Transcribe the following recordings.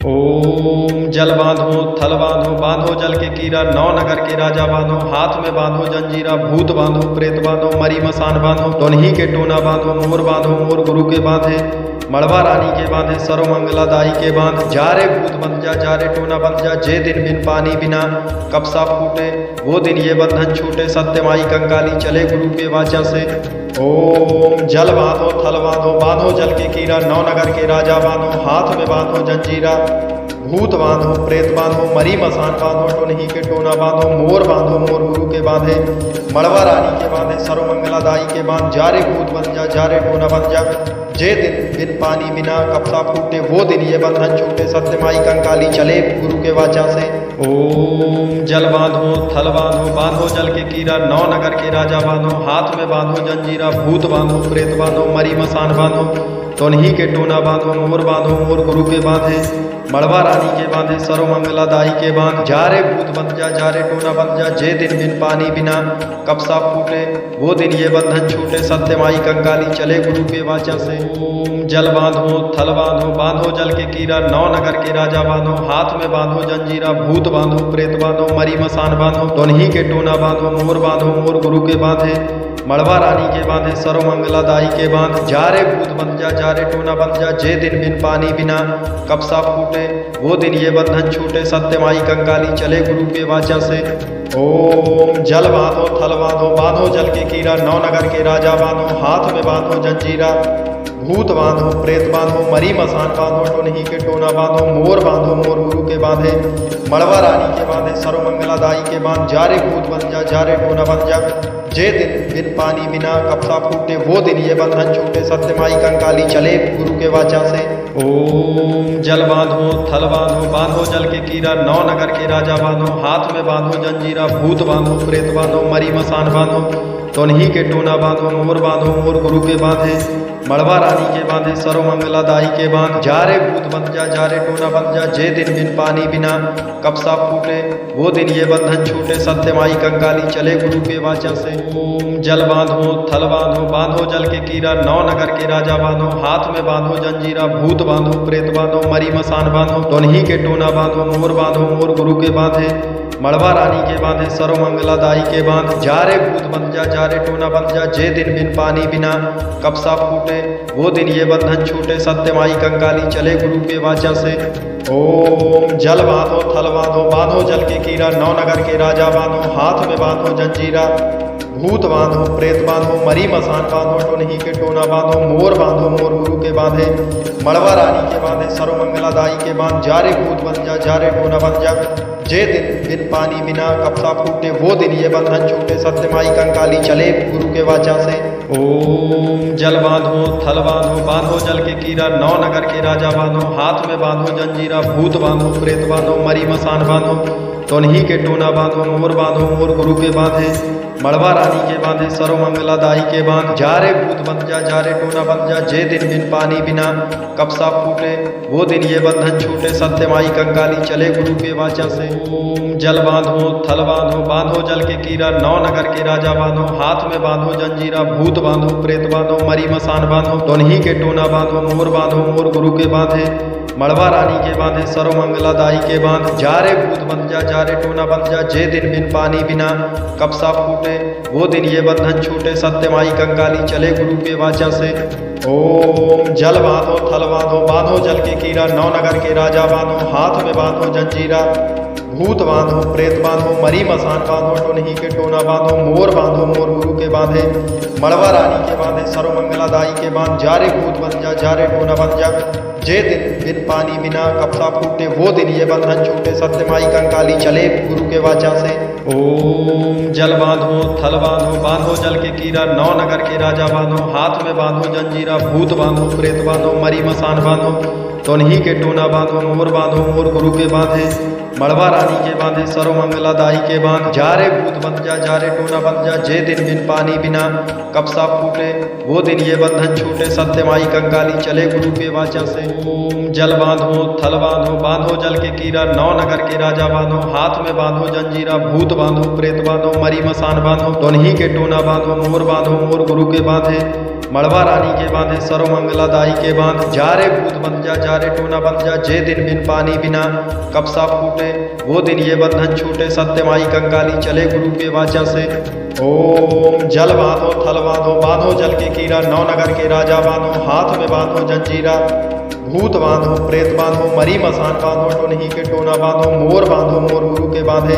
ओम जल बांधो थल बांधो बांधो जल के कीरा नौ नगर के राजा बांधो हाथ में बांधो जंजीरा भूत बांधो प्रेत बांधो मरी मसान बांधो दोनही के टोना बांधो मोर गुरु के बांधे मड़वा रानी के बांधे सर्वमंगला दाई के बांध जा रे भूत बंध जा रे टोना बंध जा जे दिन बिन पानी बिना कपसा फूटे वो दिन ये बंधन छूटे सत्यमाई कंकाली चले गुरु के वाचा से। ओम जल बांधो थल बांधो बांधो जल के कीरा नौ नगर के राजा बांधो हाथ में बांधो जंजीरा भूत बांधो प्रेत बांधो मरी मसान बांधो टोनही के टोना बांधो मोर गुरु के बांधे मड़वा रानी के बांधे सर्वमंगला दाई के बांध जा रे भूत बन जा रे टोना बन जा जे दिन बिन पानी बिना कपसा फूटे वो दिन ये बंधन छूटे सत्यमाई कंकाली चले गुरु के वाचा से। ओम जल बांधो थल बांधो बांधो जल के कीरा नौ नगर के राजा बांधो हाथ में बांधो जंजीरा भूत बांधो प्रेत बांधो मरी मसान बांधो तोनही के टोना बांधो मोर गुरु के बांधे मड़वा रानी के बांधे सर्वमंगला दाई के बांध जा रे भूत बन जा रे टोना बन जा जे दिन बिन पानी बिना कपसा फूटे वो दिन ये बंधन छूटे सत्यमाई कंकाली चले गुरु के वाचा से। ओम जल बांधो थल बांधो बांधो जल के कीरा नौ नगर के राजा बांधो हाथ में बांधो जंजीरा भूत बांधो प्रेत बांधो मरी मसान बांधो दोनही के टोना बांधो मोर गुरु के बांधे मड़वा रानी के बांधे सर्वमंगला दाई के बांध जा रे भूत बन जा रे टोना बन जा जे दिन बिन पानी बिना कपसा फूटे वो दिन ये बंधन छूटे सत्यमाई कंकाली चले गुरु के वाचा से। ओम जल बांधो थल बांधो बांधो जल के कीरा नौ नगर के राजा बांधो हाथ में बांधो जंजीरा भूत बांधो प्रेत बांधो मरी मसान बांधो टोनही के टोना बांधो मोर गुरु के बांधे मड़वा रानी के बांधे सर्वमंगला दाई के बांध जा रे भूत बन जा रे टोना बन जा जे दिन बिन पानी बिना कपसा फूटे वो दिन ये बंधन छूटे सत्यमाई कंकाली चले गुरु के वाचा से। ओम जल बांधो थल बांधो बांधो जल के कीरा नौ नगर के राजा बांधो हाथ में बांधो जंजीरा भूत बांधो प्रेत बांधो मरी मसान बांधो तोनही के टोना बांधो मोर गुरु के बांधे मड़वा रानी के बांधे सर्वमंगला दाई के बांध जा रे भूत बन जा रे टोना बन जा जे दिन बिन पानी बिना कपसा फूटे वो दिन ये बंधन छूटे सत्यमाई कंकाली चले गुरु के वाचा से। ओम जल बांधो थल बांधो बांधो जल के कीरा नौ नगर के राजा बांधो हाथ में बांधो जंजीरा भूत बांधो प्रेत बांधो मरी मसान बांधो दोनही के टोना बांधो मोर गुरु के बांधे मड़वा रानी के बांधे सर्वमंगला दाई के बांध जा रे भूत बन जा रे टोना बन जा जे दिन बिन पानी बिना कपसा फूटे वो दिन ये बंधन छूटे सत्यमाई कंकाली चले गुरु के वाचा से। ओम जल बांधो थल बांधो बांधो जल के कीरा नौ नगर के राजा बांधो हाथ में बांधो जंजीरा भूत बांधो प्रेत बांधो मरी मसान बांधो टोनही के टोना बांधो मोर गुरु के बांधे मड़वा रानी के बांधे सर्वमंगला दाई के बांध जा रे भूत बन जा रे टोना बन जा जे दिन बिन पानी बिना कपसा फूटे वो दिन ये बंधन छूटे सत्यमाई कंकाली चले गुरु के वाचा से। ओम जल बांधो थल बांधो बांधो जल के कीरा नौ नगर के राजा बांधो हाथ में बांधो जंजीरा भूत बांधो प्रेत बांधो मरी मसान बांधो तोनही के टोना बांधो मोर गुरु के बांधे मड़वा रानी के बांधे सर्वमंगला दाई के बांध जा रे भूत बन जा रे टोना बन जा जे दिन बिन पानी बिना कपसा फूटे वो दिन ये बंधन छूटे सत्यमाई कंकाली चले गुरु के वाचा से। ओम जल बांधो थल बांधो बांधो जल के कीरा नौ नगर के राजा बांधो हाथ में बांधो जंजीरा भूत बांधो प्रेत बांधो मरी मसान बांधो दोनही के टोना बांधो मोर गुरु के बांधे मड़वा रानी के बांधे सर्वमंगला दाई के बांध जा रे भूत बन जा रे टोना बन जा जे दिन बिन पानी बिना कपसा फूटे वो दिन ये बंधन छूटे सत्यमाई कंकाली चले गुरु के वाचा से। ओम जल बांधो थल बांधो बांधो जल के कीरा नौ नगर के राजा बांधो हाथ में बांधो जंजीरा भूत बांधो प्रेत बांधो मरी मसान बांधो टोनही के टोना बांधो मोर गुरु के बांधे मड़वा रानी के बांधे सर्वमंगला दाई के बांध जा रे भूत बन जा रे टोना बन जा जे दिन बिन पानी बिना कपसा फूटे वो दिन ये बंधन छूटे सत्यमाई कंकाली चले गुरु के वाचा से। ओम जल बांधो थल बांधो बांधो जल के कीरा नौ नगर के राजा बांधो हाथ में बांधो जंजीरा भूत बांधो प्रेत बांधो मरी मसान बांधो तोनही के टोना बांधो मोर गुरु के बांधे मड़वा रानी के बांधे सर्वमंगला दाई के बांध जा रे भूत बन जा रे टोना बन जा जे दिन बिन पानी बिना कपसा फूटे वो दिन ये बंधन छूटे सत्यमाई कंकाली चले गुरु के वाचा से। ओम जल बांधो थल बांधो बांधो जल के कीरा नौ नगर के राजा बांधो हाथ में बांधो जंजीरा भूत बांधो प्रेत बांधो मरी मसान बांधो दोनही के टोना बांधो मोर गुरु के बांधे मड़वा रानी के बांधे सर्वमंगला दाई के बांध जा रे भूत बंध जा रे टोना बंध जा जे दिन बिन पानी बिना कपसा फूटे वो दिन ये बंधन छूटे सत्यमाई कंकाली चले गुरु के वाचा से। ओम जल बांधो थल बांधो बांधो जल के कीरा नौ नगर के राजा बांधो हाथ में बांधो जंजीरा भूत बांधो प्रेत बांधो मरी मसान बांधो टोनही के टोना बांधो मोर गुरु के बांधे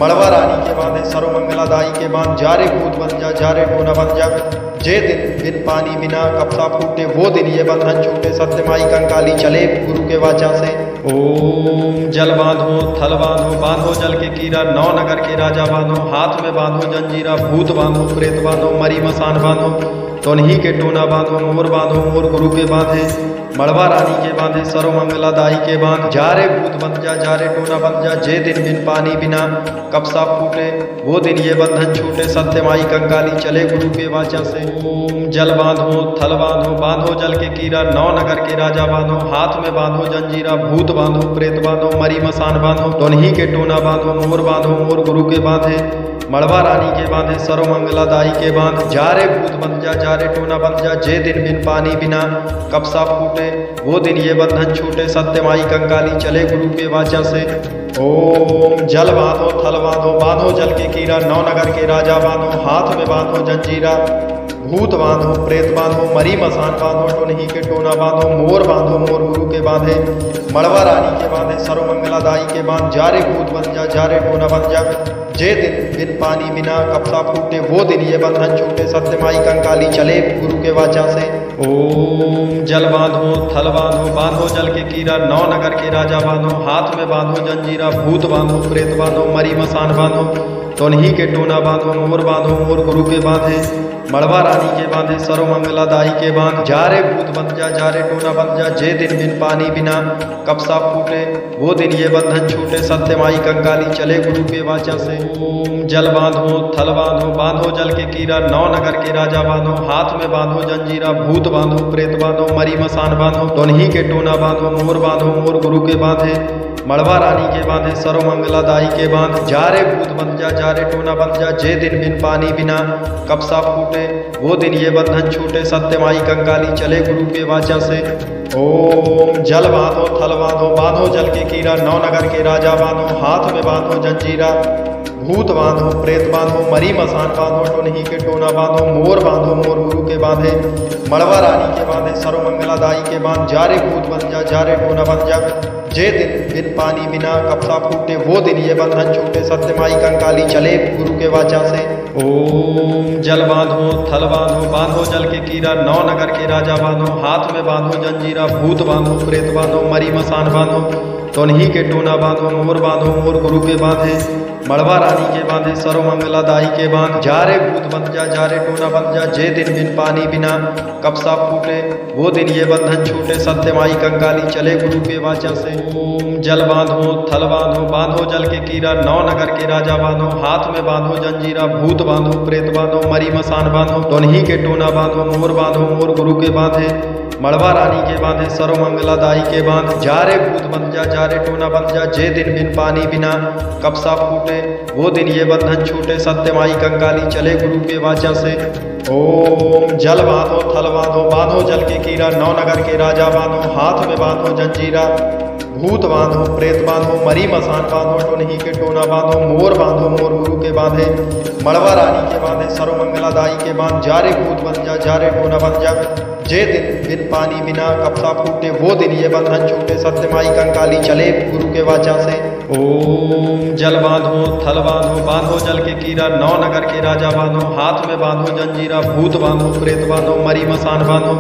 मड़वा रानी के बांधे सर्वमंगला दाई के बांध जा रे भूत बन जा रे टोना बन जा जे दिन बिन पानी बिना कपसा फूटे वो दिन ये बंधन छूटे सत्यमाई कंकाली चले गुरु के वाचा से। ओम जल बांधो थल बांधो बांधो जल के कीरा नौ नगर के राजा बांधो हाथ में बांधो जंजीरा भूत बांधो प्रेत बांधो मरी मसान बांधो तोनही के टोना बांधो मोर गुरु के बांधे मड़वा रानी के बांधे सर्वमंगला दाई के बांध जा रे भूत बन जा रे टोना बन जा जे दिन बिन पानी बिना कपसा फूटे वो दिन ये बंधन छूटे सत्यमाई कंकाली चले गुरु के वाचा से। ओम जल बांधो थल बांधो बांधो जल के कीरा नौ नगर के राजा बांधो हाथ में बांधो जंजीरा भूत बांधो प्रेत बांधो मरी मसान बांधो दोनही के टोना बांधो मोर गुरु के बांधे मड़वा रानी के बांधे सर्वमंगला दाई के बांध जा रे भूत बन जा रे टोना बन जा जे दिन बिन पानी बिना कपसा फूटे वो दिन ये बंधन छूटे सत्यमाई कंकाली चले गुरु के वाचा से। ओम जल बांधो थल बांधो बांधो जल के कीरा नौ नगर के राजा बांधो हाथ में बांधो जंजीरा भूत बांधो प्रेत बांधो मरी मसान बांधो टोनही के टोना बांधो मोर गुरु के बांधे मड़वा रानी के बांधे सर्वमंगला दाई के बांध जा रे भूत बन जा रे टोना बन जा जे दिन बिन पानी बिना कपसा फूटे वो दिन ये बंधन छूटे सत्यमाई कंकाली चले गुरु के वाचा से। ओम जल बांधो थल बांधो बांधो जल के कीरा नौ नगर के राजा बांधो हाथ में बांधो जंजीरा भूत बांधो प्रेत बांधो मरी मसान बांधो तोनही के टोना बांधो मोर गुरु के बांधे मड़वा रानी के बांधे सर्वमंगला दाई के बांध जा रे भूत बन जा रे टोना बन जा जे दिन बिन पानी बिना कपसा फूटे वो दिन ये बंधन छूटे सत्यमाई कंकाली चले गुरु के वाचा से। ओम जल बांधो थल बांधो बांधो जल के कीरा नौ नगर के राजा बांधो हाथ में बांधो जंजीरा भूत बांधो प्रेत बांधो मरी मसान बांधो दोनही के टोना बांधो मोर गुरु के बांधे मड़वा रानी के बांधे सर्वमंगला दाई के बांध जा रे भूत बन जा रे टोना बन जा जे दिन बिन पानी बिना कपसा फूटे वो दिन ये बंधन छूटे सत्यमाई कंकाली चले गुरु के वाचा से। ओम जल बांधो थल बांधो बांधो जल के कीरा नौ नगर के राजा बांधो हाथ में बांधो जंजीरा भूत बांधो प्रेत बांधो मरी मसान बांधो टोनही के टोना बांधो मोर गुरु के बांधे मड़वा रानी के बांधे सर्वमंगला दाई के बांध जा रे भूत बन जा रे टोना बन जा जे दिन बिन पानी बिना कपसा फूटे वो दिन ये बंधन छूटे सत्यमाई कंकाली चले गुरु के वाचा से। ओम जल बांधो थल बांधो बांधो जल के कीरा नौ नगर के राजा बांधो हाथ में बांधो जंजीरा भूत बांधो प्रेत बांधो मरी मसान बांधो तोनही के टोना बांधो मोर गुरु के बांधे मड़वा रानी के बांधे सर्वमंगला दाई के बांध जा रे भूत बन जा रे टोना बन जा जे दिन बिन पानी बिना कपसा फूटे वो दिन ये बंधन छूटे सत्यमाई कंकाली चले गुरु के वाचा से। ओम जल बांधो थल बांधो बांधो जल के कीरा नौ नगर के राजा बांधो हाथ में बांधो जंजीरा भूत बांधो प्रेत बांधो मरी मसान बांधो दोनही के टोना बांधो मोर गुरु के बांधे मड़वा रानी के बांधे सर्वमंगला दाई के बांध जा रे भूत बन जा रे टोना बन जा जे दिन बिन पानी बिना कपसा फूटे वो दिन ये बंधन छूटे सत्यमाई कंकाली चले गुरु के वाचा से। ओम जल बांधो थल बांधो बांधो जल के कीरा नौ नगर के राजा बांधो हाथ में बांधो जंजीरा भूत बांधो प्रेत बांधो मरी मसान बांधो टोनही के टोना बांधो मोर गुरु के बांधे मड़वा रानी के बांधे सर्वमंगला दाई के बांध जा रे भूत बन जा रे टोना बन जा जे दिन बिन पानी बिना कपसा फूटे वो दिन ये बंधन छूटे सत्यमाई कंकाली चले गुरु के वाचा से। ओम जल बांधो थल बांधो बांधो जल के कीरा नौ नगर के राजा बांधो हाथ में बांधो जंजीरा भूत बांधो प्रेत बांधो मरी मसान बांधो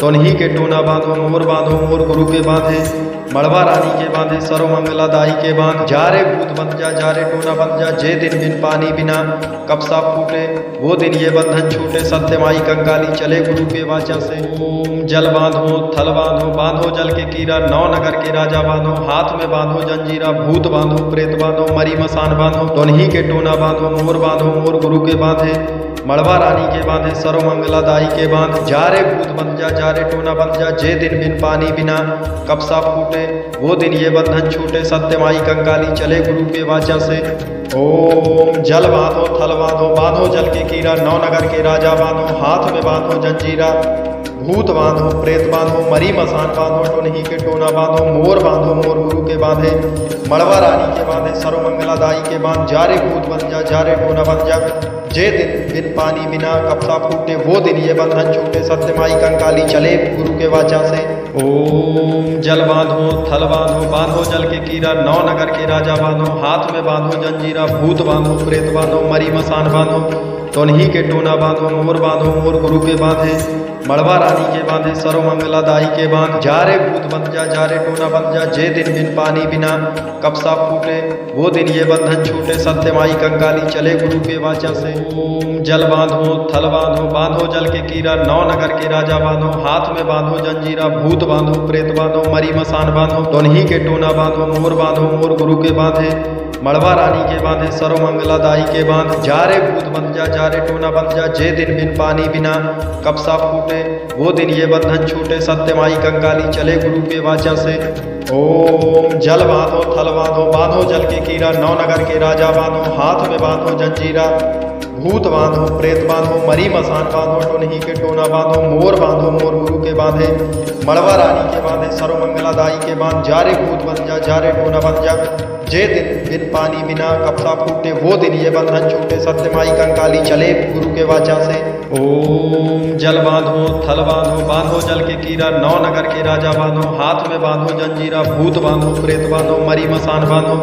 तोनही के टोना बांधो मोर गुरु के बांधे मड़वा रानी के बांधे सर्वमंगला दाई के बांध। जा रे भूत बन जा रे टोना बन जा, जे दिन बिन पानी बिना कब साप फूटे, वो दिन ये बंधन छूटे। सत्यमाई कंकाली चले गुरु के वाचा से। ओम जल बांधो थल बांधो, बांधो जल के कीरा, नौ नगर के राजा बांधो। हाथ में बांधो जंजीरा, भूत बांधो प्रेत बांधो, मरी मसान बांधो। दोनही के टोना बांधो, मोर बांधो मोर गुरु के बांधे। मड़वा रानी के बांधे सर्वमंगला दाई के बांध। जा रे भूत बन जा रे टोना बन जा, जे दिन बिन पानी बिना कब साप फूटे, वो दिन ये बंधन छूटे। सत्यमाई कंकाली चले गुरु के वाचा से। ओम जल बांधो थल बांधो, बांधो जल के कीरा, नौ नगर के राजा बांधो। हाथ में बांधो जंजीरा, भूत बांधो प्रेत बांधो, मरी मसान बांधो। टोनही के टोना बांधो, मोर बांधो मोर गुरु के बांधे। मड़वा रानी के बांधे सर्वमंगला दाई के बांध। जा रे भूत बन जा रे टोना बन जा, जे दिन बिन पानी बिना कब साप फूटे, वो दिन ये बंधन छूटे। सत्यमाई कंकाली चले गुरु के वाचा से। ओम जल बांधो थल बांधो, बांधो जल के कीरा, नौ नगर के राजा बांधो। हाथ में बांधो जंजीरा, भूत बांधो प्रेत बांधो, मरी मसान बांधो। तोनही के टोना बांधो, मोर बांधो मोर गुरु के बांधे। मड़वा रानी के बांधे सर्वमंगला दाई के बांध। जा रे भूत बन जा रे टोना बन जा, जे दिन बिन पानी बिना कब साप फूटे, वो दिन ये बंधन छूटे। सत्यमाई कंकाली चले गुरु के वाचा से। ओम जल बांधो थल बांधो, बांधो जल के कीरा, नौ नगर के राजा बांधो। हाथ में बांधो जंजीरा, भूत बांधो प्रेत बांधो, मरी मसान बांधो। दोनही के टोना बांधो, मोर बांधो मोर गुरु के बांधे। मड़वा रानी के बांधे सर्वमंगला दाई के बांध। जा रे भूत बन जा रे टोना बन जा, जे दिन बिन पानी बिना कब साप फूटे, वो दिन ये बंधन छूटे। सत्यमाई कंकाली चले गुरु के वाचा से। ओम जल बांधो थल बांधो, बांधो जल के कीरा, नौ नगर के राजा बांधो। हाथ में बांधो जंजीरा, भूत बांधो प्रेत बांधो, मरी मसान बांधो। टोनही के टोना बांधो, मोर बांधो मोर गुरु के बांधे। मड़वा रानी के बांधे सर्वमंगला दाई के बांध। जा रे भूत बन जा रे टोना बन जा, जे दिन बिन पानी बिना कब साप फूटे, वो दिन ये बंधन छूटे। सत्यमाई कंकाली चले गुरु के वाचा से। ओम जल बांधो थल बांधो, बांधो जल के कीरा, नौ नगर के राजा बांधो। हाथ में बांधो जंजीरा, भूत बांधो प्रेत बांधो, मरी मसान बांधो।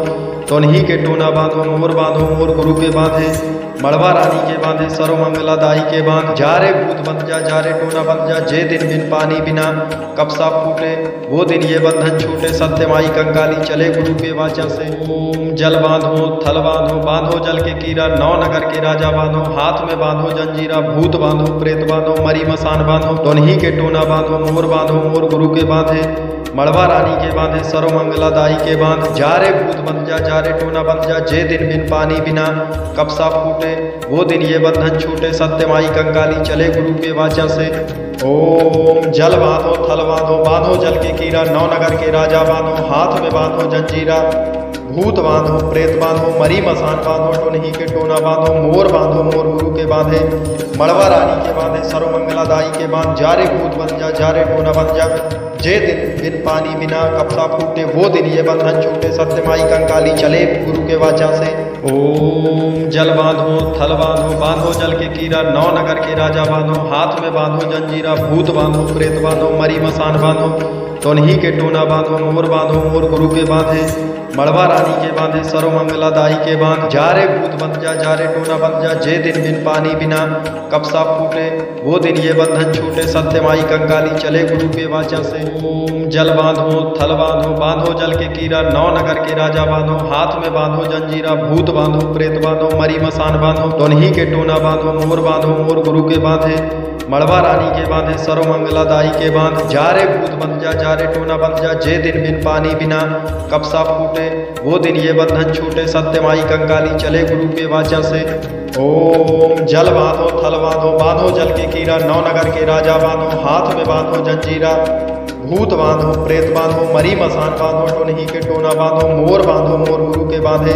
तोनही के टोना बांधो, मोर बांधो मोर गुरु के बांधे। मड़वा रानी के बांधे सर्वमंगला दाई के बांध। जा रे भूत बन जा रे टोना बन जा, जे दिन बिन पानी बिना कब साप फूटे, वो दिन ये बंधन छूटे। सत्यमाई कंकाली चले गुरु के वाचा से। ओम जल बांधो थल बांधो, बांधो जल के कीरा, नौ नगर के राजा बांधो। हाथ में बांधो जंजीरा, भूत बांधो प्रेत बांधो, मरी मसान बांधो। दोनही के टोना बांधो, मोर बांधो मोर गुरु के बांधे। मड़वा रानी के बांधे सर्वमंगला दाई के बांध। जा रे भूत बन जा रे टोना बन जा, जे दिन बिन पानी बिना कब साप फूटे, वो दिन ये बंधन छूटे। सत्यमाई कंकाली चले गुरु के वाचा से। ओम जल बांधो थल बांधो, बांधो जल के कीरा, नौ नगर के राजा बांधो। हाथ में बांधो जंजीरा, भूत बांधो प्रेत बांधो, मरी मसान बांधो। टोनही के टोना बांधो, मोर बांधो मोर गुरु के बांधे। मड़वा रानी के बांधे सर्वमंगला दाई के बांध। जा रे भूत बन जा रे टोना बन जा, जे दिन बिन पानी बिना कब साप फूटे, वो दिन ये बंधन छूटे। सत्यमाई कंकाली चले गुरु के वाचा से। ओम जल बांधो थल बांधो, बांधो जल के कीरा, नौ नगर के राजा बांधो। हाथ में बांधो जंजीरा, भूत बांधो प्रेत बांधो, मरी मसान बांधो। तोनही के टोना बांधो, मोर बांधो मोर गुरु के बांधे। मड़वा रानी के बांधे सर्वमंगला दाई के बांध। जा रे भूत बन जा रे टोना बन जा, जे दिन बिन पानी बिना कब साप फूटे, वो दिन ये बंधन छूटे। सत्यमाई कंकाली चले गुरु के वाचा से। ओम जल बांधो थल बांधो, बांधो जल के कीरा, नौ नगर के राजा बांधो। हाथ में बांधो जंजीरा, भूत बांधो प्रेत बांधो, मरी मसान बांधो। दोनही के टोना बांधो, मोर बांधो मोर गुरु के बांधे। मड़वा रानी के बांधे सर्वमंगला दाई के बांध। जा रे भूत बन जा रे टोना बन जा, जे दिन बिन पानी बिना कब साप फूटे, वो दिन ये बंधन छूटे। सत्यमाई कंकाली चले गुरु के वाचा से। ओम जल बांधो थल बांधो, बांधो जल के कीरा, नौ नगर के राजा बांधो। हाथ में बांधो जंजीरा, भूत बांधो प्रेत बांधो, मरी मसान बांधो। टोनही के टोना बांधो, मोर बांधो मोर गुरु के बांधे।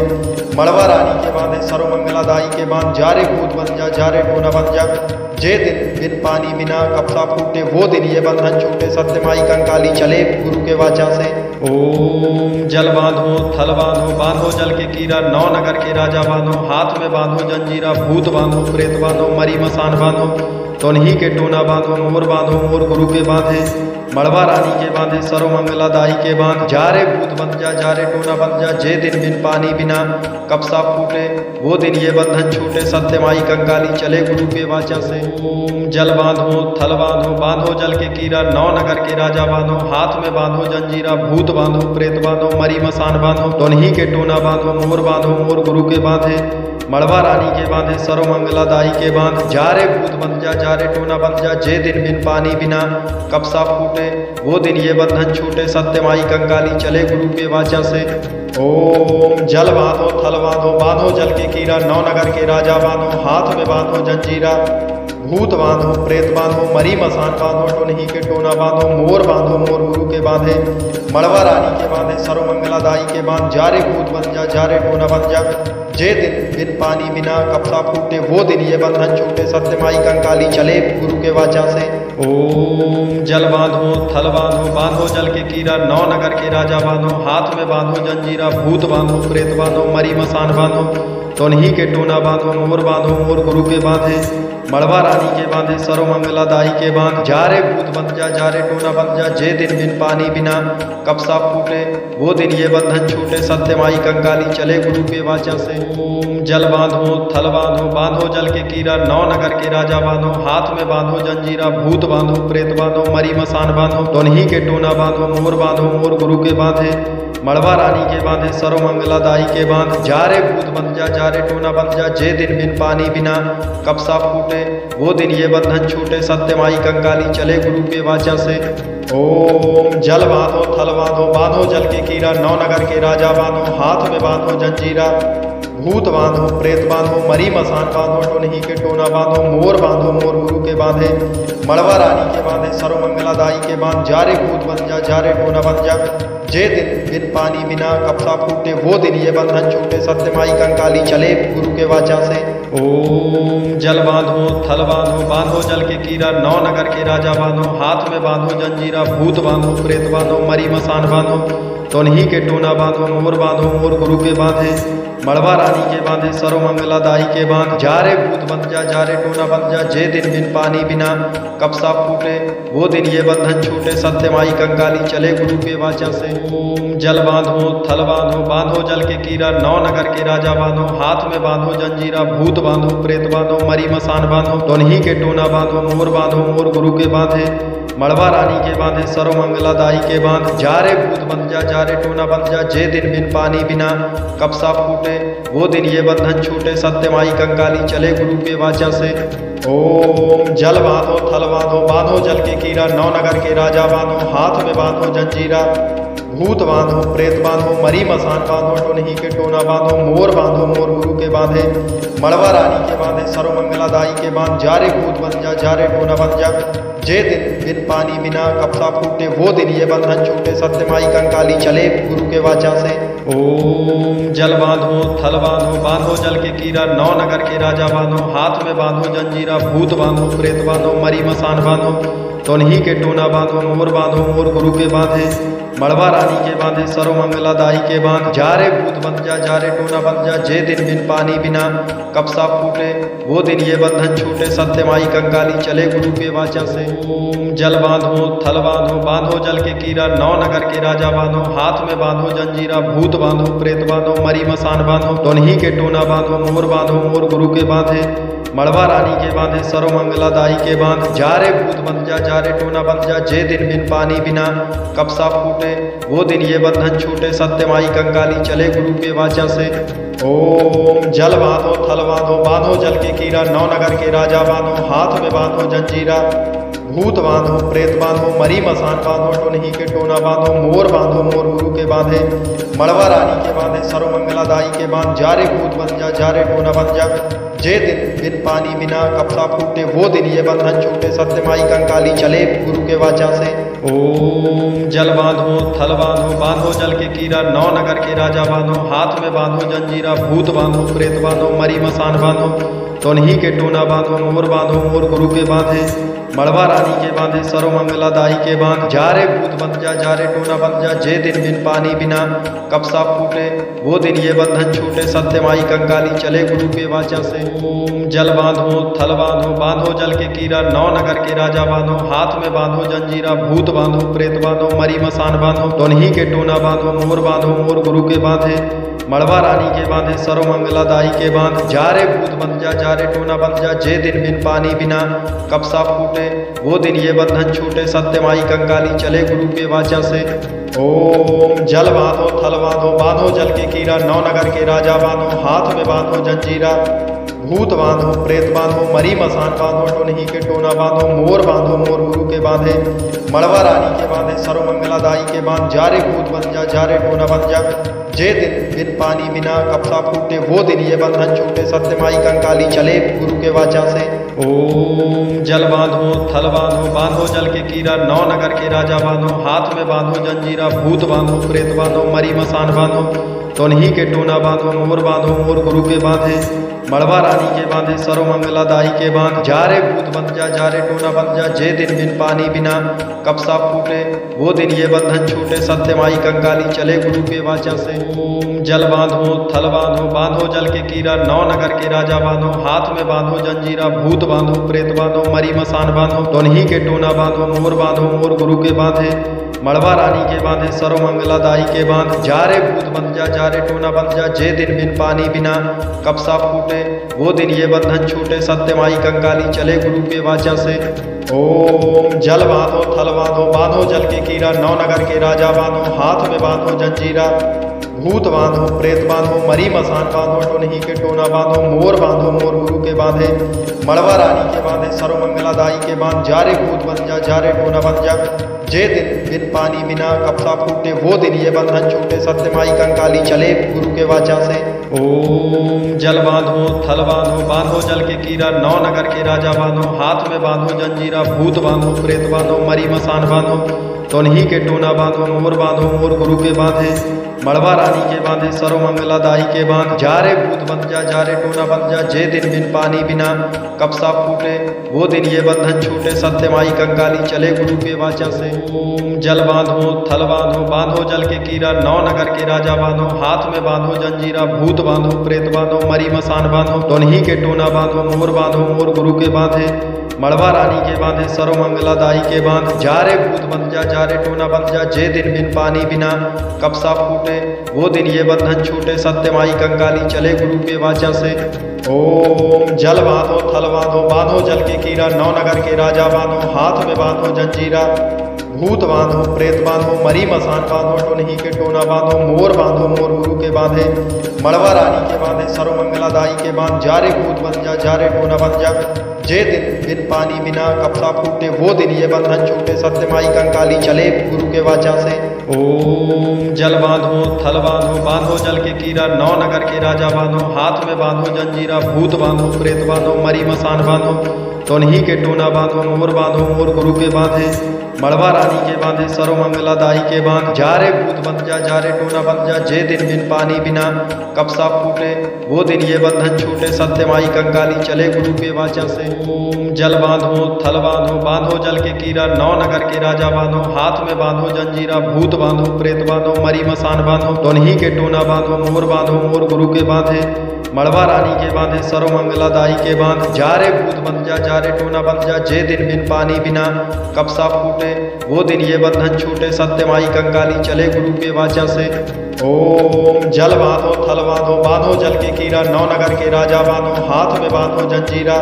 मड़वा रानी के बांधे सर्वमंगला दाई के बांध। जा रे भूत बन जा रे टोना बन जा, जे दिन बिन पानी बिना कब साप फूटे, वो दिन ये बंधन छूटे। सत्यमाई कंकाली चले गुरु के वाचा से। ओम जल बांधो थल बांधो, बांधो जल के कीरा, नौ नगर के राजा बांधो। हाथ में बांधो जंजीरा, भूत बांधो प्रेत बांधो, मरी मसान बांधो। तोनही के टोना बांधो, मोर बांधो मोर गुरु के बांधे। मड़वा रानी के बांधे सर्वमंगला दाई के बांध। जा रे भूत बंध जा रे टोना बंध जा, जे दिन बिन पानी बिना कब साप फूटे, वो दिन ये बंधन छूटे। सत्यमाई कंकाली चले गुरु के वाचा से। ओम जल बांधो थल बांधो, बांधो जल के कीरा, नौ नगर के राजा बांधो। हाथ में बांधो जंजीरा, भूत बांधो प्रेत बांधो, मरी मसान बांधो। दोनही के टोना बांधो, मोर बांधो मोर गुरु के बांधे। मड़वा रानी के बांधे सर्वमंगला दाई के बांध। जा रे भूत बंध जा रे टोना बंध जा, जे दिन बिन पानी बिना कब साप फूटे, वो दिन ये बंधन छूटे। सत्यमाई कंकाली चले गुरु के वाचा से। ओम जल बांधो थल बांधो, बांधो जल के कीरा, नौ नगर के राजा बांधो। हाथ में बांधो जंजीरा, भूत बांधो प्रेत बांधो, मरी मसान बांधो। टोनही के टोना बांधो, मोर बांधो मोर गुरु के बांधे। मड़वा रानी के बांधे सर्वमंगला दाई के बांध। जा रे भूत बंध जा रे टोना बंध जा, जे दिन बिन पानी बिना कब साप फूटे, वो दिन ये बंधन छूटे। सत्यमाई कंकाली चले गुरु के वाचा से। ओम जल बांधो थल बांधो, बांधो जल के कीरा, नौ नगर के राजा बांधो। हाथ में बांधो जंजीरा, भूत बांधो प्रेत बांधो, मरी मसान बांधो। तोनही के टोना बांधो, मोर बांधो मोर गुरु के बांधे। मड़वा रानी के बांधे सर्वमंगला दाई के बांध। जा रे भूत बंध जा रे टोना बंध जा, जे दिन बिन पानी बिना कब साप फूटे, वो दिन ये बंधन छूटे। सत्यमाई कंकाली चले गुरु के वाचा से। ओम जल बांधो थल बांधो, बांधो जल के कीरा, नौ नगर के राजा बांधो। हाथ में बांधो जंजीरा, भूत बांधो प्रेत बांधो, मरी मसान बांधो। दोनही के टोना बांधो, मोर बांधो मोर गुरु के बांधे। मड़वा रानी के बांधे सर्वमंगला दाई के बांध। जा रे भूत बंध जा रे टोना बंध जा, जे दिन बिन पानी बिना कब साप फूटे, वो दिन ये बंधन छूटे। सत्यमाई कंकाली चले गुरु के वाचा से। ओम जल बांधो थल बांधो, बांधो जल के कीरा, नौ नगर के राजा बांधो। हाथ में बांधो जंजीरा, भूत बांधो प्रेत बांधो, मरी मसान बांधो। टोनही के टोना बांधो, मोर बांधो मोर गुरु के बांधे। मड़वा रानी के बांधे सर्वमंगला दाई के बांध। जा रे भूत बंध जा रे टोना बंध जा, जे दिन बिन पानी बिना कब साप फूटे, वो दिन ये बंधन छूटे। सत्यमाई कंकाली चले गुरु के वाचा से। ओम जल बांधो थल बांधो, बांधो जल के कीरा, नौ नगर के राजा बांधो। हाथ में बांधो जंजीरा, भूत बांधो प्रेत बांधो, मरी मसान बांधो। तोनही के टोना बांधो, मोर बांधो मोर गुरु के बांधे। मड़वा रानी के बांधे सर्वमंगला दाई के बांध। जा रे भूत बंध जा रे टोना बंध जा, जे दिन बिन पानी बिना कब साप फूटे, वो दिन ये बंधन छूटे। सत्यमाई कंकाली चले गुरु के वाचा से। ओम जल बांधो थल बांधो, बांधो जल के कीरा, नौ नगर के राजा बांधो। हाथ में बांधो जंजीरा, भूत बांधो प्रेत बांधो, मरी मसान बांधो। दोनही के टोना बांधो, मोर बांधो मोर गुरु के बांधे। मड़वा रानी के बांधे सर्वमंगला दाई के बांध। जा रे भूत बंध जा रे टोना बंध जा, जे दिन बिन पानी बिना कब साप फूटे, वो दिन ये बंधन छूटे। सत्यमाई कंकाली चले गुरु के वाचा से। ओम जल बांधो थल बांधो, बांधो जल के कीरा, नौ नगर के राजा बांधो। हाथ में बांधो जंजीरा, भूत बांधो प्रेत बांधो, मरी मसान बांधो। टोनही के टोना बांधो, मोर बांधो मोर गुरु के बांधे। मड़वा रानी के बांधे सर्वमंगला दाई के बांध। जा रे भूत बंध जा रे टोना बंध जा, जे दिन बिन पानी बिना कब साप फूटे, वो दिन ये बंधन छूटे। सत्यमाई कंकाली चले गुरु के वाचा से। ओम जल बांधो थल बांधो, बांधो जल के कीरा, नौ नगर के राजा बांधो। हाथ में बांधो जंजीरा, भूत बांधो प्रेत बांधो, मरी मसान बांधो। तोनही के टोना बांधो, मोर बांधो मोर गुरु के बांधे। मड़वा रानी के बांधे सर्वमंगला दाई के बांध। जा रे भूत बंध जा रे टोना बंध जा, जे दिन बिन पानी बिना कब साप फूटे, वो दिन ये बंधन छूटे। सत्यमाई कंकाली चले गुरु के वाचा से। ओम जल बांधो थल बांधो, बांधो जल के कीरा, नौ नगर के राजा बांधो। हाथ में बांधो जंजीरा, भूत बांधो प्रेत बांधो, मरी मसान बांधो। दोनही के टोना बांधो, मोर बांधो मोर गुरु के बांधे। मड़वा रानी के बांधे सर्वमंगला दाई के बांध। जा रे भूत बंध जा रे टोना बंध जा, जे दिन बिन पानी बिना कब साप फूटे, वो दिन ये बंधन छूटे। सत्यमाई कंकाली चले गुरु के वाचा से। ओम जल बांधो थल बांधो, बांधो जल के कीरा, नौ नगर के राजा बांधो। हाथ में बांधो जंजीरा, भूत बांधो प्रेत बांधो, मरी मसान बांधो। टोनही के टोना बांधो, मोर बांधो मोर गुरु के बांधे। मड़वा रानी के बांधे सर्वमंगला दाई के बांध। जा रे भूत बंध जा रे टोना बंध जा, जे दिन बिन पानी बिना कब साप फूटे, वो दिन ये बंधन छूटे। सत्यमाई कंकाली चले गुरु के वाचा से। ओम जल बांधो थल बांधो, बांधो जल के कीरा, नौ नगर के राजा बांधो। हाथ में बांधो जंजीरा, भूत बांधो प्रेत बांधो, मरी मसान बांधो। तोनही के टोना बांधो, मोर बांधो मोर गुरु के बांधे। मड़वा रानी के बांधे सर्वमंगला दाई के बांध। जा रे भूत बन जा रे टोना बन जा, जे दिन बिन पानी बिना कब सा फूटे, वो दिन ये बंधन छूटे। सत्यमाई कंकाली चले गुरु के वाचा से। ओम जल बांधो थल बांधो, बांधो जल के कीरा, नौ नगर के राजा बांधो। हाथ में बांधो जंजीरा, भूत बांधो प्रेत बांधो, मरी मसान बांधो। दोनही के टोना बांधो, मोर बांधो मोर गुरु के बांधे। मड़वा रानी के बांधे सर्वमंगला दाई के बांध। जा रे भूत बन जा रे टोना बन जा, जे दिन बिन पानी बिना कब सा फूटे, वो दिन ये बंधन छूटे। सत्यमाई कंकाली चले गुरु के वाचा से। ओम जल बांधो थल बांधो, बांधो जल के कीरा, नौ नगर के राजा बांधो। हाथ में बांधो जंजीरा, भूत बांधो प्रेत बांधो, मरी मसान बांधो। टोनही के टोना बांधो, मोर बांधो मोर गुरु के बांधे। मड़वा रानी के बांधे सर्वमंगला दाई के बांध। जा रे भूत बन जा रे टोना बन जा, जे दिन बिन पानी बिना कब सा फूटे, वो दिन ये बंधन छूटे। सत्यमाई कंकाली चले गुरु के वाचा से। ओम जल बांधो थल बांधो, बांधो जल के कीरा, नौ नगर के राजा बांधो। हाथ में बांधो जंजीरा, भूत बांधो प्रेत बांधो, मरी मसान बांधो। तोनही के टोना बांधो, मोर बांधो मोर गुरु के बांधे। मड़वा रानी के बांधे सर्वमंगला दाई के बांध। जा रे भूत बन जा रे टोना बन जा, जे दिन बिन पानी बिना कब सा फूटे, वो दिन ये बंधन छूटे। सत्यमाई कंकाली चले गुरु के वाचा से। ओम जल बांधो थल बांधो, बांधो जल के कीरा, नौ नगर के राजा बांधो। हाथ में बांधो जंजीरा, भूत बांधो प्रेत बांधो, मरी मसान बांधो। दोनही के टोना बांधो, मोर बांधो मोर गुरु के बांधे। मड़वा रानी के बांधे सर्वमंगला दाई के बांध। जा रे भूत बन जा रे टोना बन जा, जे दिन बिन पानी बिना कब सा फूटे, वो दिन ये बंधन छूटे। सत्यमाई कंकाली चले गुरु के वाचा से। ओम जल बांधो थल बांधो, बांधो जल के कीरा, नौ नगर के राजा बांधो। हाथ में बांधो जंजीरा, भूत बांधो प्रेत बांधो, मरी मसान बांधो। टोनही के टोना बांधो, मोर बांधो मोर गुरु के बांधे। मड़वा रानी के बांधे सर्वमंगला दाई के बांध। जा रे भूत बन जा रे टोना बन जा, जे दिन बिन पानी बिना कब सा फूटे, वो दिन ये बंधन छूटे। सत्यमाई कंकाली चले गुरु के वाचा से। ओम जल बांधो थल बांधो, बांधो जल के कीरा, नौ नगर के राजा बांधो। हाथ में बांधो जंजीरा, भूत बांधो प्रेत बांधो, मरी मसान बांधो। तोनही के टोना बांधो, मोर बांधो मोर गुरु के बांधे। मड़वा रानी के बांधे सर्वमंगला दाई के बांध। जा रे भूत बन जा रे टोना बन जा, जे दिन बिन पानी बिना कब सा फूटे, वो दिन ये बंधन छूटे। सत्यमाई कंकाली चले गुरु के वाचा से। ओम जल बांधो थल बांधो, बांधो जल के कीरा, नौ नगर के राजा बांधो। हाथ में बांधो जंजीरा, भूत बांधो प्रेत बांधो, मरी मसान बांधो। दोनही के टोना बांधो, मोर बांधो मोर गुरु के बांधे। मड़वा रानी के बांधे सर्वमंगला दाई के बांध। जा रे भूत बन जा रे टोना बन जा, जे दिन बिन पानी बिना कब सा फूटे, वो दिन ये बंधन छूटे। सत्यमाई कंकाली चले गुरु के वाचा से। ओम जल बांधो थल बांधो, बांधो जल के कीरा, नौ नगर के राजा बांधो। हाथ में बांधो जंजीरा, भूत बांधो प्रेत बांधो, मरी मसान बांधो। टोनही के टोना बांधो, मोर बांधो मोर गुरु के बांधे। मड़वा रानी के बांधे सर्वमंगला दाई के बांध। जा रे भूत बन जा रे टोना बन जा, जे दिन बिन पानी बिना कब सा फूटे, वो दिन ये बंधन छूटे। सत्यमाई कंकाली चले गुरु के वाचा से। ओम जल बांधो थल बांधो, बांधो जल के कीरा, नौ नगर के राजा बांधो। हाथ में बांधो जंजीरा, भूत बांधो प्रेत बांधो, मरी मसान बांधो। तोनही के टोना बांधो, मोर बांधो मोर गुरु के बांधे। मड़वा रानी के बांधे सर्वमंगला दाई के बांध। जा रे भूत बन जा रे टोना बन जा, जे दिन बिन पानी बिना कब सा फूटे, वो दिन ये बंधन छूटे। सत्यमाई कंकाली चले गुरु के वाचा से। ओम जल बांधो थल बांधो, बांधो जल के कीरा, नौ नगर के राजा बांधो। हाथ में बांधो जंजीरा, भूत बांधो प्रेत बांधो, मरी मसान बांधो। दोनही के टोना बांधो, मोर बांधो मोर गुरु के बांधे। मड़वा रानी के बांधे सर्वमंगला दाई के बांध। जा रे भूत बन जा रे टोना बन जा, जे दिन बिन पानी बिना कब सा फूटे, वो दिन ये बंधन छूटे। सत्यमाई कंकाली चले गुरु के वाचा से। ओम जल बांधो थल बांधो, बांधो जल के कीरा, नौ नगर के राजा बांधो। हाथ में बांधो जंजीरा,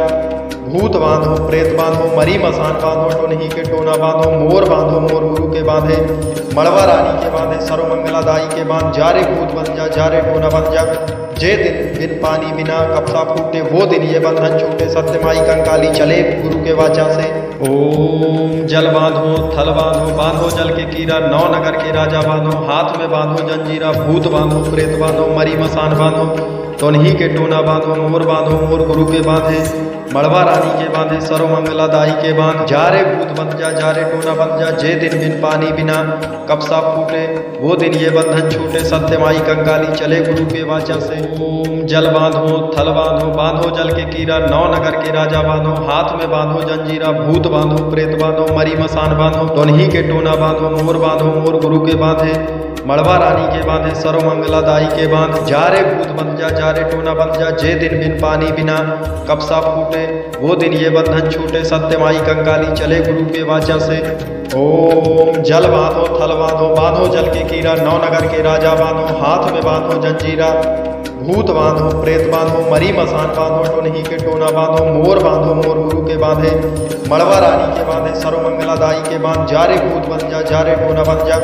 भूत बांधो प्रेत बांधो, मरी मसान बांधो। टोनही के टोना बांधो, मोर बांधो मोर गुरु के बांधे। मड़वा रानी के बांधे सर्वमंगला दाई के बांध। जा रे भूत बन जा रे टोना बन जा, जे दिन बिन पानी बिना कब सा फूटे, वो दिन ये बंधन छूटे। सत्यमाई कंकाली चले गुरु के वाचा से। ओम जल बांधो थल बांधो, बांधो जल के कीरा, नौ नगर के राजा बांधो। हाथ में बांधो जंजीरा, भूत बांधो प्रेत बांधो, मरी मसान बांधो। तोनही के टोना बांधो, मोर बांधो मोर गुरु के बांधे। मड़वा रानी के बांधे सर्वमंगला दाई के बांध। जा रे भूत बंध जा रे टोना बंध जा, जे दिन बिन पानी बिना कब साप फूटे, वो दिन ये बंधन छूटे। सत्यमाई कंकाली चले गुरु के वाचा से। ओम जल बांधो थल बांधो, बांधो जल के कीरा, नौ नगर के राजा बांधो। हाथ में बांधो जंजीरा, भूत बांधो प्रेत बांधो, मरी मसान बांधो। दोनही के टोना बांधो, मोर बांधो मोर गुरु के बांधे। मड़वा रानी के बांधे सर्वमंगला दाई के बांध। जा रे भूत बंध जा रे टोना बंध जा, जे दिन बिन पानी बिना कब साप फूटे, वो दिन ये बंधन छूटे। सत्यमाई कंकाली चले गुरु के वाचा से। ओम जल बांधो थल बांधो, बांधो जल के कीरा, नौ नगर के राजा बांधो। हाथ में बांधो जंजीरा, भूत बांधो प्रेत बांधो, मरी मसान बांधो। टोनही के टोना बांधो, मोर बांधो मोर गुरु के बांधे। मड़वा रानी के बांधे सर्वमंगला दाई के बांध। जा रे भूत बन जा रे टोना बन जा,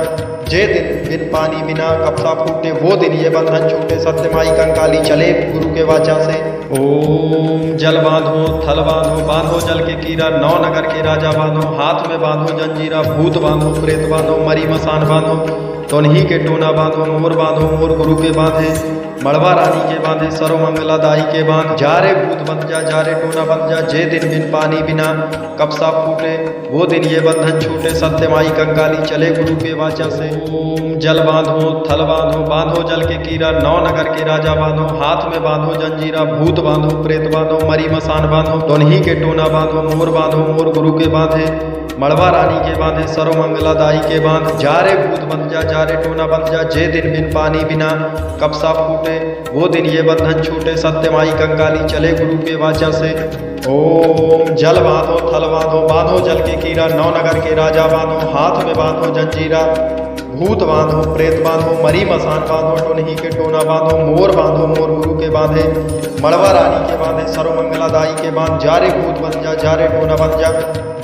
जे दिन बिन पानी बिना कब साप फूटे, वो दिन ये बंधन छूटे। सत्यमाई कंकाली चले गुरु के वाचा से। ओम जल बांधो थल बांधो, बांधो जल के कीरा, नौ नगर के राजा बांधो। हाथ में बांधो जंजीरा, भूत बांधो प्रेत बांधो, मरी मसान बांधो। तोनही के टोना बांधो, मोर बांधो मोर गुरु के बांधे। मड़वा रानी के बांधे सर्वमंगला दाई के बांध। जा रे भूत बन जा रे टोना बन जा, जे दिन बिन पानी बिना कब साप फूटे, वो दिन ये बंधन छूटे। सत्यमाई कंकाली चले गुरु के वाचा से। ओम जल बांधो थल बांधो, बांधो जल के कीरा, नौ नगर के राजा बांधो। हाथ में बांधो जंजीरा, भूत बांधो प्रेत बांधो, मरी मसान बांधो। दोनही के टोना बांधो, मोर बांधो मोर गुरु के बांधे। मड़वा रानी के बांधे सर्वमंगला दाई के बांध। जा रे भूत बन जा रे टोना बन जा, जे दिन बिन पानी बिना कब साप फूटे, वो दिन ये बंधन छूटे। सत्यमाई कंकाली चले गुरु के वाचा से। ओम जल बांधो थल बांधो, बांधो जल के कीरा, नौ नगर के राजा बांधो। हाथ में बांधो जंजीरा, भूत बांधो प्रेत बांधो, मरी मसान बांधो। टोनही के टोना बांधो, मोर बांधो मोर गुरु के बांधे। मड़वा रानी के बांधे सर्वमंगला दाई के बांध। जा रे भूत बन जा रे टोना बन जा,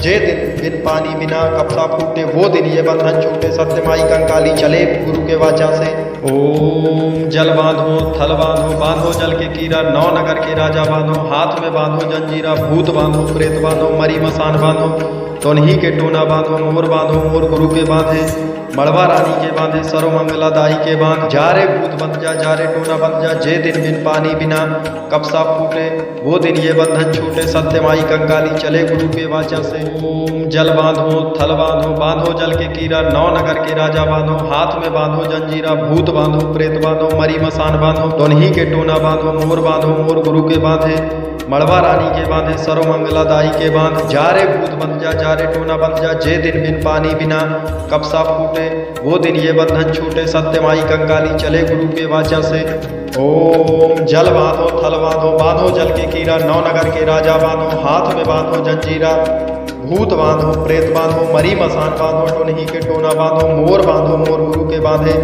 जे दिन बिन पानी बिना कब साप फूटे, वो दिन ये बंधन छूटे। सत्यमाई कंकाली चले गुरु के वाचा से। ओम जल बांधो थल बांधो, बांधो जल के कीरा, नौ नगर के राजा बांधो। हाथ में बांधो जंजीरा, भूत बांधो प्रेत बांधो, मरी मसान बांधो। तोनही के टोना बांधो, मोर बांधो मोर गुरु के बांधे। मड़वा रानी के बांधे सर्वमंगला दाई के बांध। जा रे भूत बन जा रे टोना बन जा, जे दिन बिन पानी बिना कब साप फूटे, वो दिन ये बंधन छूटे। सत्यमाई कंकाली चले गुरु के वाचा से। ओम जल बांधो थल बांधो, बांधो जल के कीरा, नौ नगर के राजा बांधो। हाथ में बांधो जंजीरा, भूत बांधो प्रेत बांधो, मरी मसान बांधो। दोनही के टोना बांधो, मोर बांधो मोर गुरु के बांधे। मड़वा रानी के बांधे सर्वमंगला दाई के बांध। जा रे भूत बन जा रे टोना बन जा, जे दिन बिन पानी बिना कब साप फूटे, वो दिन ये बंधन छूटे। सत्यमाई कंकाली चले गुरु के वाचा से। ओम जल बांधो थल बांधो, बांधो जल के कीरा, नौ नगर के राजा बांधो। हाथ में बांधो जंजीरा, भूत बांधो प्रेत बांधो, मरी मसान बांधो। टोनही के टोना बांधो, मोर बांधो मोर गुरु के बांधे।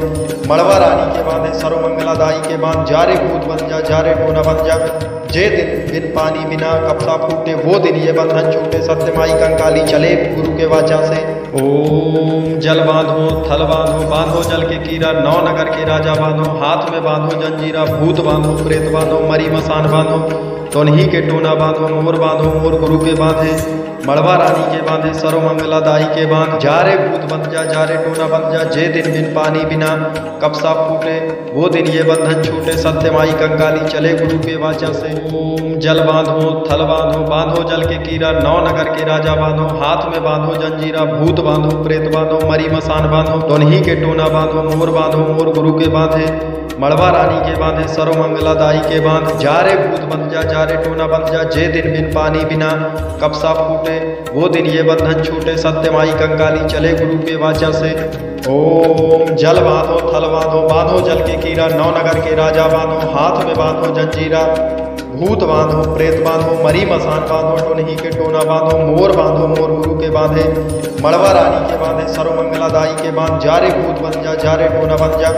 मड़वा रानी के बांधे सर्वमंगला दाई के बांध। जा रे भूत बन जा रे टोना बन जा, जे दिन बिन पानी बिना कब साप फूटे, वो दिन ये बंधन छूटे। सत्यमाई कंकाली चले गुरु के वाचा से। ओम जल बांधो थल बांधो, बांधो जल के कीरा, नौ नगर के राजा बांधो। हाथ में बांधो जंजीरा, भूत बांधो प्रेत बांधो, मरी मसान बांधो। तोनही के टोना बांधो, मोर बांधो मोर गुरु के बांधे। मड़वा रानी के बांधे सर्वमंगला दाई के बांध। जा रे भूत बन जा रे टोना बन जा, जे दिन बिन पानी बिना कब साप फूटे, वो दिन ये बंधन छूटे। सत्यमाई कंकाली चले गुरु के वाचा से। ओम जल बांधो थल बांधो, बांधो जल के कीरा, नौ नगर के राजा बांधो। हाथ में बांधो जंजीरा, भूत बांधो प्रेत बांधो, मरी मसान बांधो। दोनही के टोना बांधो, मोर बांधो मोर गुरु के बांधे। मड़वा रानी के बांधे सर्वमंगला दाई के बांध। जा रे भूत बन जा रे टोना बन जा, जे दिन बिन पानी बिना कब साप फूटे, वो दिन ये बंधन छूटे। सत्यमाई कंकाली चले गुरु के वाचा से। ओम जल बांधो थल बांधो, बांधो जल के कीरा, नौ नगर के राजा बांधो। हाथ में बांधो जंजीरा, भूत बांधो प्रेत बांधो, मरी मसान बांधो। टोनही के टोना बांधो, मोर बांधो मोर गुरु के बांधे। मड़वा रानी के बांधे सर्वमंगला दाई के बांध। जा रे भूत बन जा रे टोना बन जा,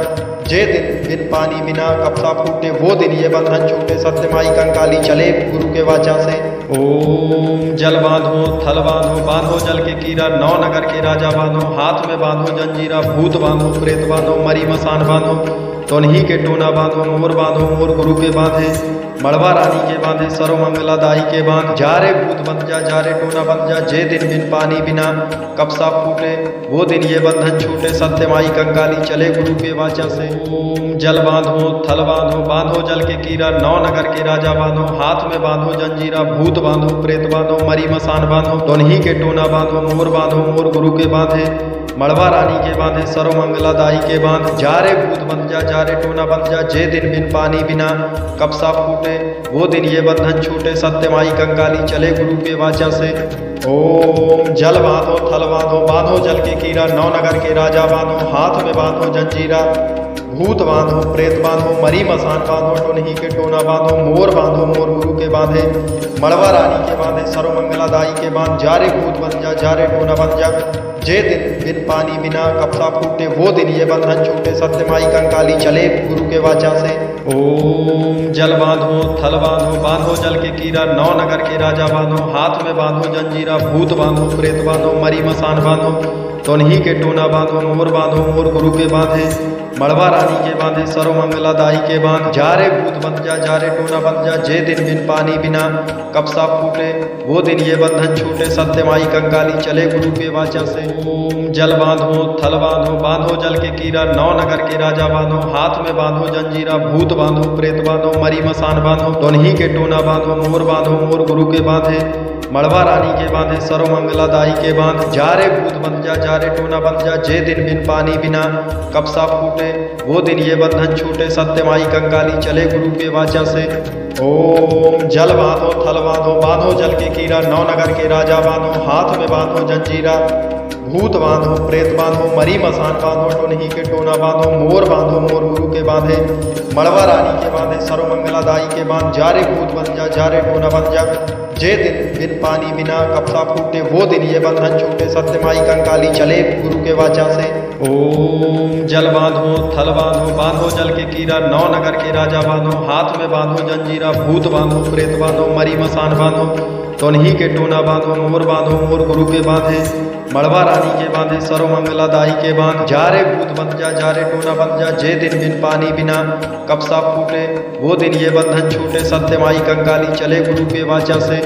जे दिन बिन पानी बिना कब साप फूटे, वो दिन ये बंधन छूटे। सत्यमाई कंकाली चले गुरु के वाचा से। ओम जल बांधो थल बांधो, बांधो जल के कीरा, नौ नगर के राजा बांधो। हाथ में बांधो जंजीरा, भूत बांधो प्रेत बांधो, मरी मसान बांधो। तोनही के टोना बांधो, मोर बांधो मोर गुरु के बांधे। मड़वा रानी के बांधे सर्वमंगला दाई के बांध। जा रे भूत बन जा रे टोना बन जा, जे दिन बिन पानी बिना कब साप फूटे, वो दिन ये बंधन छूटे। सत्यमाई कंकाली चले गुरु के वाचा से। ओम जल बांधो थल बांधो बांधो जल के कीरा नौ नगर के राजा बांधो हाथ में बांधो जंजीरा भूत बांधो प्रेत बांधो मरी मसान बांधो दोनही के टोना बांधो मोर गुरु के बांधे मड़वा रानी के बांधे सर्वमंगलादाई के बांध जा रे भूत बंध जा रे टोना बंध जा जे दिन बिन पानी बिना कपसा फूटे वो दिन ये बंधन छूटे सत्यमाई कंकाली चले गुरु के वाचा से। ओम जल बांधो थल बांधो बांधो जल के कीरा नौ नगर के राजा बांधो हाथ में बांधो जंजीरा भूत बांधो प्रेत बांधो मरी मसान बांधो टोनही के टोना बांधो मोर गुरु के बांधे मड़वा रानी के बांधे सर्वमंगलादाई के बांध जा रे भूत बन जा रे टोना बन जा जे दिन बिन पानी बिना कपसा फूटे वो दिन ये बंधन छूटे सत्यमाई कंकाली चले गुरु के वाचा से। ओम जल बांधो थल बांधो बांधो जल के कीरा नौ नगर के राजा बांधो हाथ में बांधो जंजीरा भूत बांधो प्रेत बांधो मरी मसान बांधो तोनही के टोना बांधो मोर गुरु के बांधे मड़वा रानी के बांधे सर्वमंगलादाई के बांध जा रे भूत बन जा रे टोना बन जा जे दिन बिन पानी बिना कपसा फूटे वो दिन ये बंधन छूटे सत्यमाई कंकाली चले गुरु के वाचा से। ओम जल बांधो थल बांधो बांधो जल के कीरा नौ नगर के राजा बांधो हाथ में बांधो जंजीरा भूत बांधो प्रेत बांधो मरी मसान बांधो दोनही के टोना बांधो मोर गुरु के बांधे मड़वा रानी के बांधे सर्वमंगलादाई के बांध जा रे भूत बन जा रे टोना बन जा जे दिन बिन पानी बिना कपसा फूटे वो दिन ये बंधन छूटे सत्यमाई कंकाली चले गुरु के वाचा से। ओम जल बांधो थल बांधो बांधो जल के कीरा नौ नगर के राजा बांधो हाथ में बांधो जंजीरा भूत बांधो प्रेत बांधो मरी मसान बांधो टोनही के टोना बांधो मोर गुरु के बांधे मड़वा रानी के बांधे सर्वमंगलादाई के बांध जा रे भूत बन जा रे टोना बन जा जे दिन बिन पानी बिना कपसा फूटे वो दिन ये बंधन छूटे सत्यमाई कंकाली चले गुरु के वाचा से। ओम जल बांधो थल बांधो बांधो जल के कीरा नौ नगर के राजा बांधो हाथ में बांधो जंजीरा भूत बांधो प्रेत बांधो मरी मसान बांधो तोनही के टोना बांधो मोर गुरु के बांधे मड़वा रानी के बांधे सर्वमंगलादाई के बांध जा रे भूत बन जा रे टोना बन जा जे दिन बिन पानी बिना कपसा फूटे वो दिन ये बंधन छूटे सत्यमाई कंकाली चले गुरु के वाचा से।